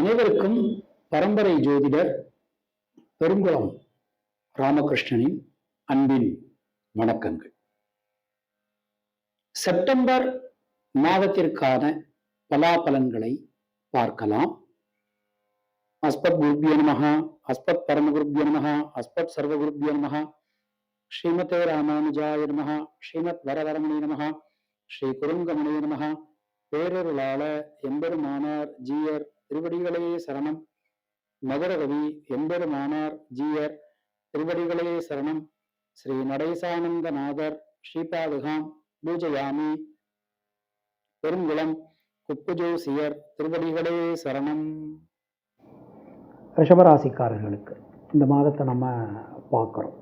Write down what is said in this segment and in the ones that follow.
அனைவருக்கும் பரம்பரை ஜோதிடர் பெருங்குளம் ராமகிருஷ்ணனின் அன்பின் வணக்கங்கள். செப்டம்பர் மாதத்திற்கான பலாபலன்களை பார்க்கலாம். அஸ்பத் குருபியோ நமஹ, அஸ்பத் பரமகுருபியோ நமஹ, அஸ்பத் சர்வகுருபியோ நமஹ, ஸ்ரீமதே ராமானுஜாய நமஹ, ஸ்ரீமத் வரவரமணி நமஹ, ஸ்ரீ குருங்கமணி நமஹ. பேரருளாள எம்பெருமானார் ஜீயர் திருவடிகளே சரணம். மதுரகவி எம்பெருமானார் ஜீயர் திருவடிகளே சரணம். ஸ்ரீ நடேசானந்தநாதர் ஸ்ரீபாதுகாம் பூஜயாமி. பெருங்குளம் குப்புஜோசியர் திருவடிகளே சரணம். ரிஷபராசிக்காரர்களுக்கு இந்த மாதத்தை நம்ம பார்க்குறோம்.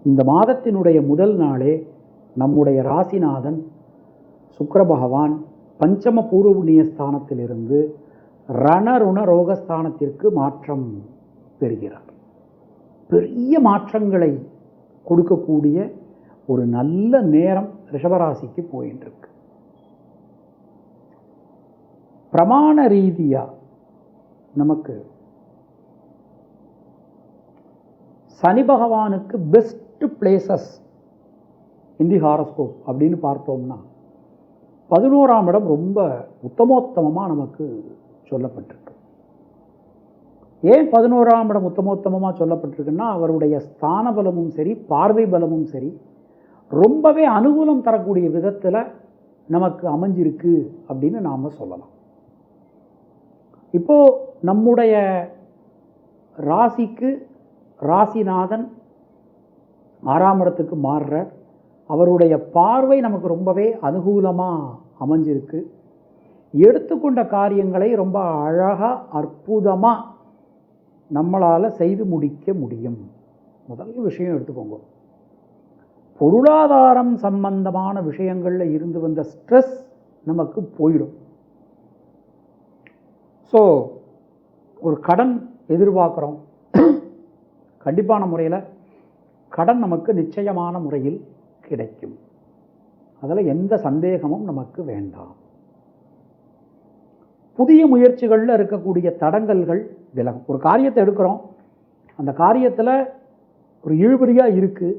இந்த மாதத்தினுடைய முதல் நாளே நம்முடைய ராசிநாதன் சுக்கிர பகவான் பஞ்சம பூர்வ புண்ணிய ஸ்தானத்திலிருந்து ரணருண ரோகஸ்தானத்திற்கு மாற்றம் பெறுகிறார். பெரிய மாற்றங்களை கொடுக்கக்கூடிய ஒரு நல்ல நேரம் ரிஷபராசிக்கு போயிட்டு இருக்கு. பிரமாண ரீதியா நமக்கு சனி பகவானுக்கு best places in the horoscope அப்படின்னு பார்த்தோம்னா 11ஆம் இடம் ரொம்ப உத்தமோத்தமமாக நமக்கு சொல்லப்பட்டிருக்கு. ஏன் 11ஆம் இடம் உத்தமோத்தமமாக சொல்லப்பட்டிருக்குன்னா, அவருடைய ஸ்தான பலமும் சரி பார்வை பலமும் சரி ரொம்பவே அனுகூலம் தரக்கூடிய விதத்தில் நமக்கு அமைஞ்சிருக்கு அப்படின்னு நாம் சொல்லலாம். இப்போது நம்முடைய ராசிக்கு ராசிநாதன் 6ஆம் இடத்துக்கு மாறுறார். அவருடைய பார்வை நமக்கு ரொம்பவே அனுகூலமாக அமைஞ்சிருக்கு. எடுத்துக்கொண்ட காரியங்களை ரொம்ப அழகாக அற்புதமாக நம்மளால் செய்து முடிக்க முடியும். முதல் விஷயம் எடுத்துக்கோங்க, பொருளாதாரம் சம்பந்தமான விஷயங்களில் இருந்து வந்த ஸ்ட்ரெஸ் நமக்கு போயிடும். ஸோ ஒரு கடன் எதிர்பார்க்குறோம், கண்டிப்பான முறையில் கடன் நமக்கு நிச்சயமான முறையில் கிடைக்கும். அதில் எந்த சந்தேகமும் நமக்கு வேண்டாம். புதிய முயற்சிகளில் இருக்கக்கூடிய தடங்கல்கள் விலகும். ஒரு காரியத்தை எடுக்கிறோம், அந்த காரியத்தில் ஒரு இழுபறியாக இருக்குது.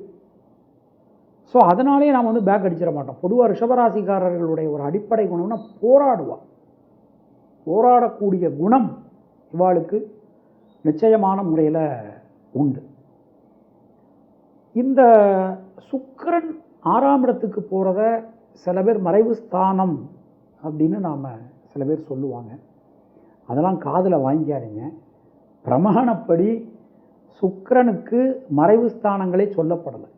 ஸோ அதனாலே நாம் பேக் அடிச்சிட மாட்டோம். பொதுவாக ரிஷபராசிக்காரர்களுடைய ஒரு அடிப்படை குணம்னா போராடக்கூடிய குணம் இவாளுக்கு நிச்சயமான முறையில் உண்டு. இந்த சுக்கிரன் 6ஆம் இடத்துக்கு போகிறத சில பேர் மறைவு ஸ்தானம் அப்படின்னு நாம் சில பேர் சொல்லுவாங்க. அதெல்லாம் காதில் வாங்கிக்காதீங்க. பிரமாணப்படி சுக்கிரனுக்கு மறைவு ஸ்தானங்களே சொல்லப்படலை.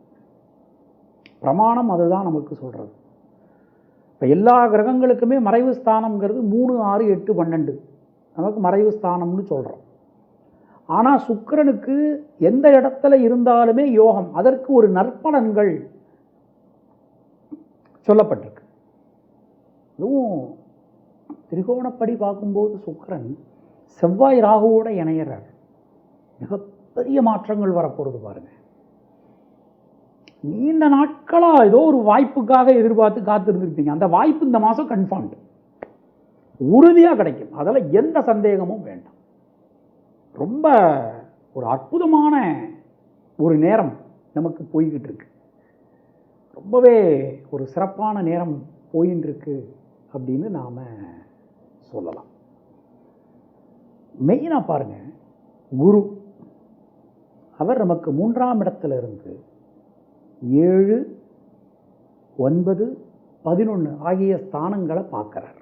பிரமாணம் அதுதான் நமக்கு சொல்கிறது. இப்போ எல்லா கிரகங்களுக்குமே மறைவு ஸ்தானம்ங்கிறது 3, 6, 8, 12 நமக்கு மறைவு ஸ்தானம்னு சொல்கிறோம். ஆனால் சுக்கிரனுக்கு எந்த இடத்துல இருந்தாலுமே யோகம், அதற்கு ஒரு நற்பலன்கள் சொல்லப்பட்டிருக்கு. அதுவும் திரிகோணப்படி பார்க்கும்போது சுக்கிரன் செவ்வாய் ராகுவோட இணையிறார். மிகப்பெரிய மாற்றங்கள் வரப்போகிறது பாருங்க. நீண்ட நாட்களாக ஏதோ ஒரு வாய்ப்புக்காக எதிர்பார்த்து காத்திருந்துருப்பீங்க. அந்த வாய்ப்பு இந்த மாதம் கன்ஃபார்ம்டு உறுதியாக கிடைக்கும். அதில் எந்த சந்தேகமும் வேண்டாம். ரொம்ப ஒரு அற்புதமான ஒரு நேரம் நமக்கு போய்கிட்டு இருக்கு. ரொம்பவே ஒரு சிறப்பான நேரம் போயின்னு இருக்கு அப்படின்னு நாம் சொல்லலாம். மெயினாக பாருங்க, குரு அவர் நமக்கு 3ஆம் இடத்துல இருந்து 7, 9, 11 ஆகிய ஸ்தானங்களை பார்க்கிறார்.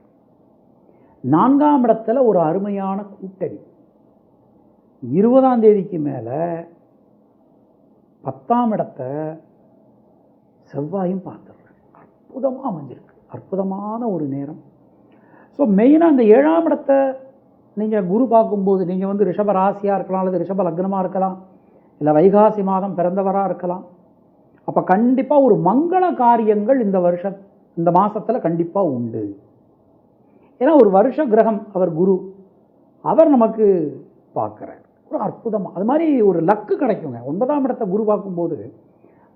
4ஆம் இடத்துல ஒரு அருமையான கூட்டணி. 20ஆம் தேதிக்கு மேலே 10ஆம் இடத்தை செவ்வாயும் பார்த்துடுறாங்க. அற்புதமாக அமைஞ்சிருக்கு. அற்புதமான ஒரு நேரம். ஸோ மெயினாக இந்த 7ஆம் இடத்தை நீங்கள் குரு பார்க்கும்போது, நீங்கள் ரிஷப ராசியாக இருக்கலாம், அல்லது ரிஷப லக்னமாக இருக்கலாம், இல்லை வைகாசி மாதம் பிறந்தவராக இருக்கலாம். அப்போ கண்டிப்பாக ஒரு மங்கள காரியங்கள் இந்த மாதத்தில் கண்டிப்பாக உண்டு. ஏன்னா ஒரு வருஷ கிரகம் அவர் குரு, அவர் நமக்கு பார்க்குறார். ஒரு அற்புதமாக அது மாதிரி ஒரு லக்கு கிடைக்குங்க. 9ஆம் இடத்தை குரு பார்க்கும்போது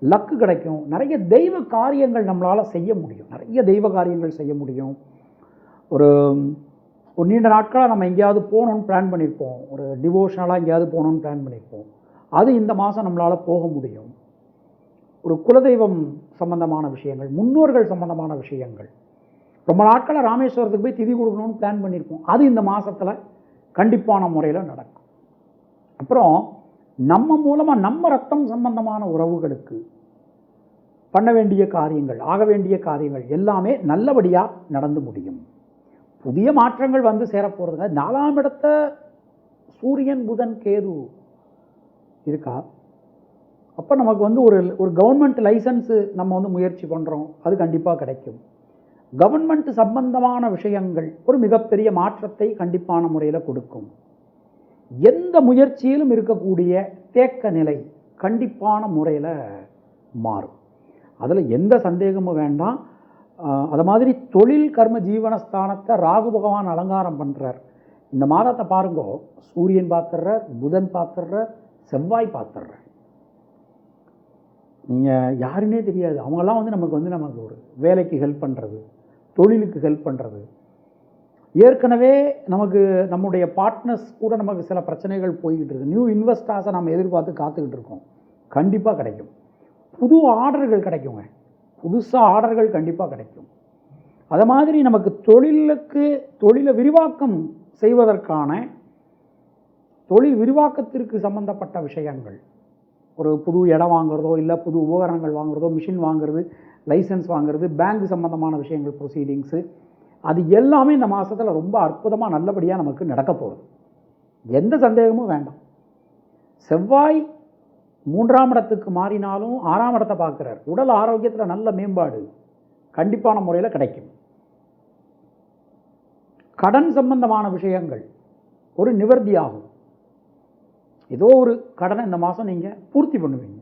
லக்கு கிடைக்கும். நிறைய தெய்வ காரியங்கள் நம்மளால் செய்ய முடியும். நிறைய தெய்வ காரியங்கள் செய்ய முடியும். ஒரு ஒரு நீண்ட நாட்களாக நம்ம எங்கேயாவது போகணுன்னு பிளான் பண்ணியிருப்போம், ஒரு டிவோஷனலாக எங்கேயாவது போகணுன்னு பிளான் பண்ணியிருப்போம், அது இந்த மாதம் நம்மளால் போக முடியும். ஒரு குலதெய்வம் சம்பந்தமான விஷயங்கள், முன்னோர்கள் சம்பந்தமான விஷயங்கள், ரொம்ப நாட்களாக ராமேஸ்வரத்துக்கு போய் திதி கொடுக்கணும்னு பிளான் பண்ணியிருப்போம், அது இந்த மாதத்தில் கண்டிப்பான முறையில் நடக்கும். அப்புறம் நம்ம மூலமாக நம்ம ரத்தம் சம்பந்தமான உறவுகளுக்கு பண்ண வேண்டிய காரியங்கள், ஆக வேண்டிய காரியங்கள் எல்லாமே நல்லபடியாக நடந்து முடியும். புதிய மாற்றங்கள் வந்து சேரப்போகிறதுங்க. 4ஆம் இடத்த சூரியன் புதன் கேது இருக்கா, அப்போ நமக்கு வந்து ஒரு கவர்மெண்ட் லைசன்ஸு நம்ம வந்து முயற்சி பண்ணுறோம், அது கண்டிப்பாக கிடைக்கும். கவர்மெண்ட் சம்பந்தமான விஷயங்கள் ஒரு மிகப்பெரிய மாற்றத்தை கண்டிப்பான முறையில் கொடுக்கும். எந்த முயற்சியிலும் இருக்கக்கூடிய தேக்க நிலை கண்டிப்பான முறையில் மாறும், அதில் எந்த சந்தேகமும் வேண்டாம். அது மாதிரி தொழில் கர்ம ஜீவனஸ்தானத்தை ராகு பகவான் அலங்காரம் பண்ணுறார். இந்த மாதத்தை பாருங்க, சூரியன் பார்த்துடுறார், புதன் பார்த்துடுறார், செவ்வாய் பார்த்துடுறார். நீங்கள் யாருன்னே தெரியாது, அவங்கெல்லாம் வந்து நமக்கு ஒரு வேலைக்கு ஹெல்ப் பண்ணுறது, தொழிலுக்கு ஹெல்ப் பண்ணுறது. ஏற்கனவே நமக்கு நம்முடைய பார்ட்னர்ஸ் கூட நமக்கு சில பிரச்சனைகள் போய்கிட்டு இருக்குது. நியூ இன்வெஸ்டர்ஸை நம்ம எதிர்பார்த்து காத்துக்கிட்டு இருக்கோம், கண்டிப்பாக கிடைக்கும். புது ஆர்டர்கள் கிடைக்குங்க, புதுசாக ஆர்டர்கள் கண்டிப்பாக கிடைக்கும். அது மாதிரி நமக்கு தொழிலை விரிவாக்கம் செய்வதற்கான தொழில் விரிவாக்கத்திற்கு சம்பந்தப்பட்ட விஷயங்கள், ஒரு புது இடம் வாங்குறதோ, இல்லை புது உபகரணங்கள் வாங்குறதோ, மிஷின் வாங்குறது, லைசன்ஸ் வாங்குறது, பேங்க் சம்பந்தமான விஷயங்கள், ப்ரொசீடிங்ஸு, அது எல்லாமே இந்த மாதத்தில் ரொம்ப அற்புதமாக நல்லபடியாக நமக்கு நடக்க போகுது, எந்த சந்தேகமும் வேண்டாம். செவ்வாய் 3ஆம் இடத்துக்கு மாறினாலும் 6ஆம் இடத்தை பார்க்குறார். உடல் ஆரோக்கியத்தில் நல்ல மேம்பாடு கண்டிப்பான முறையில் கிடைக்கும். கடன் சம்பந்தமான விஷயங்கள் ஒரு நிவர்த்தி ஆகும். ஏதோ ஒரு கடனை இந்த மாதம் நீங்கள் பூர்த்தி பண்ணுவீங்க.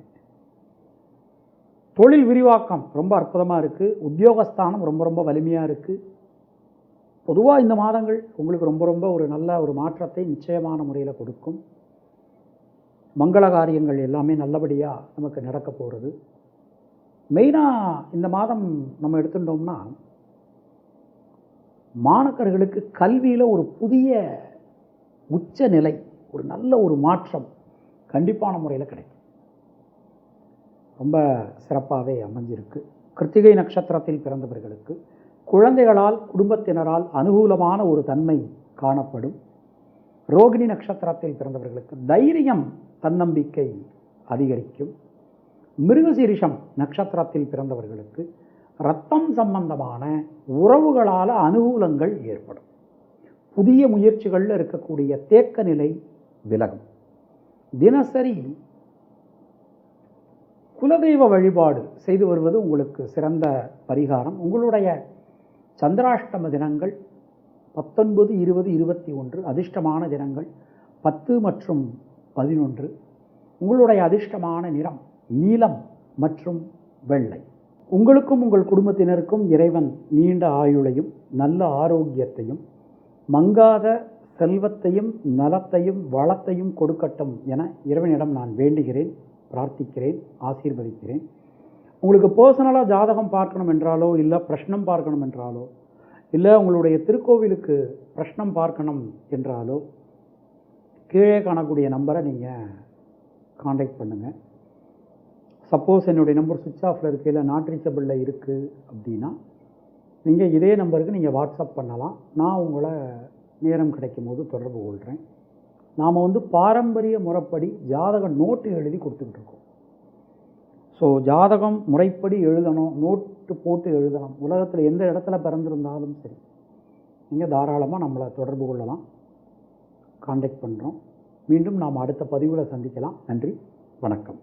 தொழில் விரிவாக்கம் ரொம்ப அற்புதமாக இருக்குது. உத்தியோகஸ்தானம் ரொம்ப ரொம்ப வலிமையாக இருக்குது. பொதுவாக இந்த மாதங்கள் உங்களுக்கு ரொம்ப ரொம்ப ஒரு நல்ல ஒரு மாற்றத்தை நிச்சயமான முறையில் கொடுக்கும். மங்கள காரியங்கள் எல்லாமே நல்லபடியாக நமக்கு நடக்க போகிறது. மெயினாக இந்த மாதம் நம்ம எடுத்துட்டோம்னா, மாணவர்களுக்கு கல்வியில் ஒரு புதிய உச்ச நிலை, ஒரு நல்ல ஒரு மாற்றம் கண்டிப்பான முறையில் கிடைக்கும். ரொம்ப சிறப்பாகவே அமைஞ்சிருக்கு. கிருத்திகை நட்சத்திரத்தில் பிறந்தவர்களுக்கு குழந்தைகளால், குடும்பத்தினரால் அனுகூலமான ஒரு தன்மை காணப்படும். ரோகிணி நட்சத்திரத்தில் பிறந்தவர்களுக்கு தைரியம், தன்னம்பிக்கை அதிகரிக்கும். மிருகசீரிஷம் நட்சத்திரத்தில் பிறந்தவர்களுக்கு இரத்தம் சம்பந்தமான உறவுகளால் அனுகூலங்கள் ஏற்படும். புதிய முயற்சிகளில் இருக்கக்கூடிய தேக்க நிலை விலகும். தினசரி குலதெய்வ வழிபாடு செய்து வருவது உங்களுக்கு சிறந்த பரிகாரம். உங்களுடைய சந்திராஷ்டம தினங்கள் 19, 20, 21, அதிர்ஷ்டமான தினங்கள் 10 மற்றும் 11. உங்களுடைய அதிர்ஷ்டமான நிறம் நீலம் மற்றும் வெள்ளை. உங்களுக்கும் உங்கள் குடும்பத்தினருக்கும் இறைவன் நீண்ட ஆயுளையும் நல்ல ஆரோக்கியத்தையும் மங்காத செல்வத்தையும் நலத்தையும் வளத்தையும் கொடுக்கட்டும் என இறைவனிடம் நான் வேண்டுகிறேன், பிரார்த்திக்கிறேன், ஆசீர்வதிக்கிறேன். உங்களுக்கு பர்சனலாக ஜாதகம் பார்க்கணும் என்றாலோ, இல்லை பிரஷ்னம் பார்க்கணும் என்றாலோ, இல்லை உங்களுடைய திருக்கோவிலுக்கு பிரஷ்னம் பார்க்கணும் என்றாலோ, கீழே காணக்கூடிய நம்பரை நீங்கள் காண்டாக்ட் பண்ணுங்கள். சப்போஸ் என்னுடைய நம்பர் சுவிட்ச் ஆஃபில் இருக்குது, இல்லை நாட் ரீச்சபிளில் இருக்குது அப்படின்னா, நீங்கள் இதே நம்பருக்கு நீங்கள் வாட்ஸ்அப் பண்ணலாம். நான் உங்களை நேரம் கிடைக்கும் போது தொடர்பு கொள்கிறேன். நாம் வந்து பாரம்பரிய முறைப்படி ஜாதக நோட்டு எழுதி கொடுத்துக்கிட்டு இருக்கோம். ஸோ ஜாதகம் முறைப்படி எழுதணும், நோட்டு போட்டு எழுதணும். உலகத்தில் எந்த இடத்துல பிறந்திருந்தாலும் சரி, நீங்கள் தாராளமாக நம்மளை தொடர்பு கொள்ளலாம். காண்டாக்ட் பண்ணுறோம். மீண்டும் நாம் அடுத்த பதிவில் சந்திக்கலாம். நன்றி, வணக்கம்.